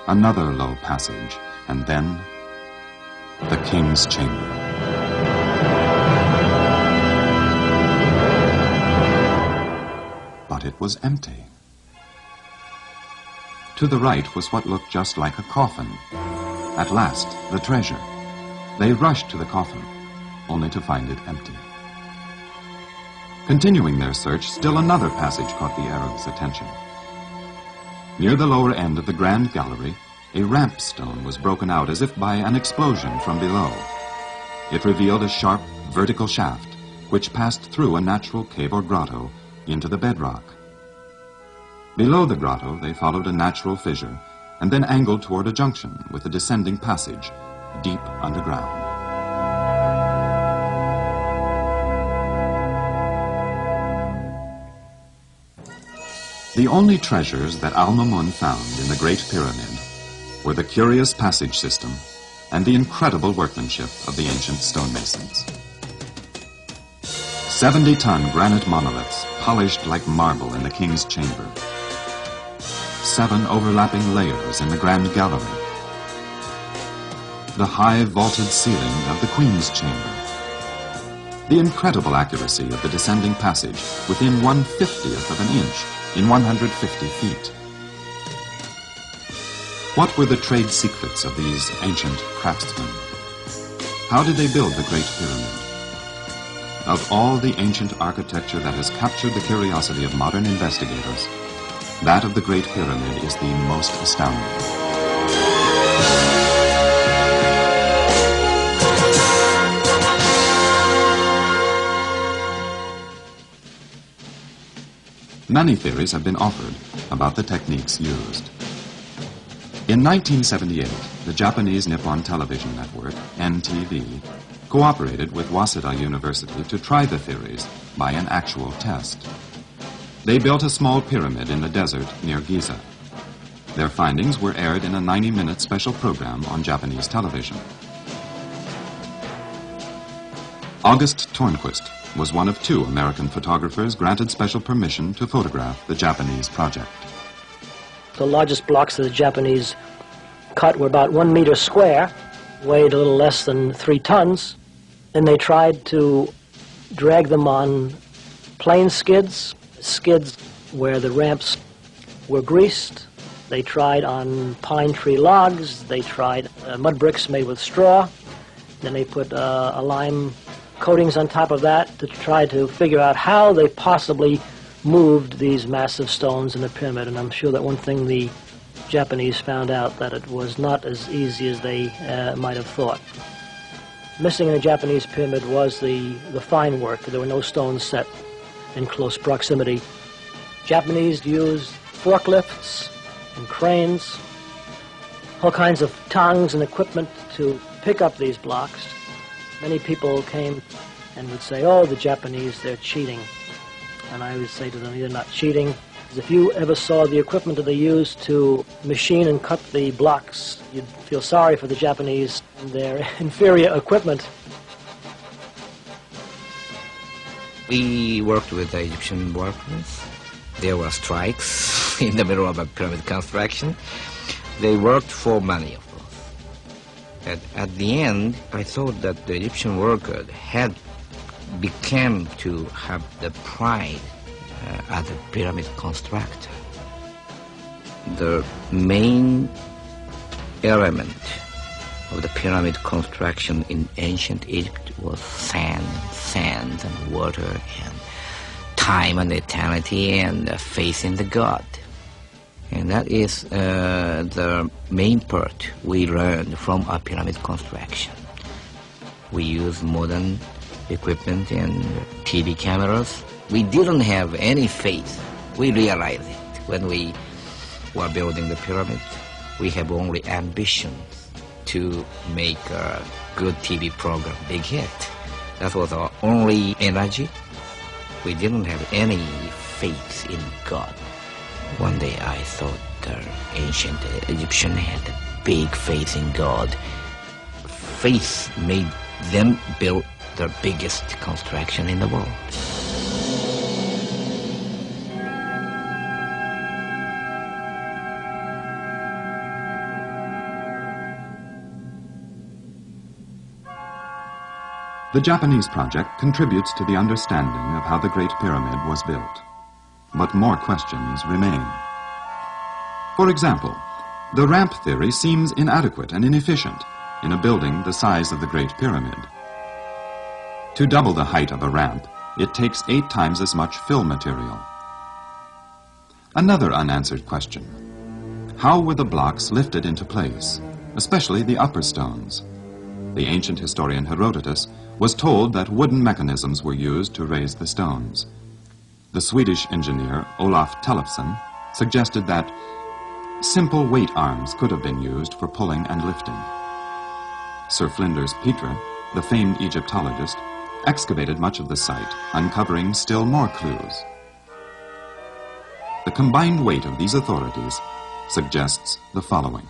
another low passage, and then the king's chamber. But it was empty. To the right was what looked just like a coffin. At last, the treasure. They rushed to the coffin, only to find it empty. Continuing their search, still another passage caught the Arabs' attention. Near the lower end of the grand gallery, a ramp stone was broken out as if by an explosion from below. It revealed a sharp, vertical shaft, which passed through a natural cave or grotto into the bedrock. Below the grotto, they followed a natural fissure and then angled toward a junction with a descending passage deep underground. The only treasures that Al-Mamun found in the Great Pyramid were the curious passage system and the incredible workmanship of the ancient stonemasons. 70-ton granite monoliths polished like marble in the king's chamber. 7 overlapping layers in the grand gallery. The high vaulted ceiling of the queen's chamber. The incredible accuracy of the descending passage within 1/50th of an inch in 150 feet. What were the trade secrets of these ancient craftsmen? How did they build the Great Pyramid? Of all the ancient architecture that has captured the curiosity of modern investigators, that of the Great Pyramid is the most astounding. Many theories have been offered about the techniques used. In 1978, the Japanese Nippon Television Network, NTV, cooperated with Waseda University to try the theories by an actual test. They built a small pyramid in the desert near Giza. Their findings were aired in a 90-minute special program on Japanese television. August Tornquist was one of 2 American photographers granted special permission to photograph the Japanese project. The largest blocks that the Japanese cut were about 1 meter square, weighed a little less than 3 tons. Then they tried to drag them on plane skids where the ramps were greased. They tried on pine tree logs. They tried mud bricks made with straw. Then they put a lime coatings on top of that to try to figure out how they possibly moved these massive stones in the pyramid. And I'm sure that one thing the Japanese found out, that it was not as easy as they might have thought. Missing in the Japanese pyramid was the fine work. There were no stones set in close proximity. Japanese used forklifts and cranes, all kinds of tongs and equipment to pick up these blocks. Many people came and would say, "Oh, the Japanese, they're cheating." And I would say to them, "You're not cheating. If you ever saw the equipment that they used to machine and cut the blocks, you'd feel sorry for the Japanese and their inferior equipment." We worked with the Egyptian workers. There were strikes in the middle of a pyramid construction. They worked for money, of course. At the end, I thought that the Egyptian worker had become to have the pride as a pyramid constructor. The main element of the pyramid construction in ancient Egypt was sand and water and time and eternity and faith in the God. And that is the main part we learned from our pyramid construction. We use modern equipment and TV cameras. We didn't have any faith. We realized it when we were building the pyramid. We have only ambitions to make a good TV program, big hit. That was our only energy. We didn't have any faith in God. One day I thought the ancient Egyptian had a big faith in God. Faith made them build the biggest construction in the world. The Japanese project contributes to the understanding of how the Great Pyramid was built. But more questions remain. For example, the ramp theory seems inadequate and inefficient in a building the size of the Great Pyramid. To double the height of a ramp, it takes 8 times as much fill material. Another unanswered question: how were the blocks lifted into place, especially the upper stones? The ancient historian Herodotus was told that wooden mechanisms were used to raise the stones. The Swedish engineer Olaf Tellefsen suggested that simple weight arms could have been used for pulling and lifting. Sir Flinders Petrie, the famed Egyptologist, excavated much of the site, uncovering still more clues. The combined weight of these authorities suggests the following.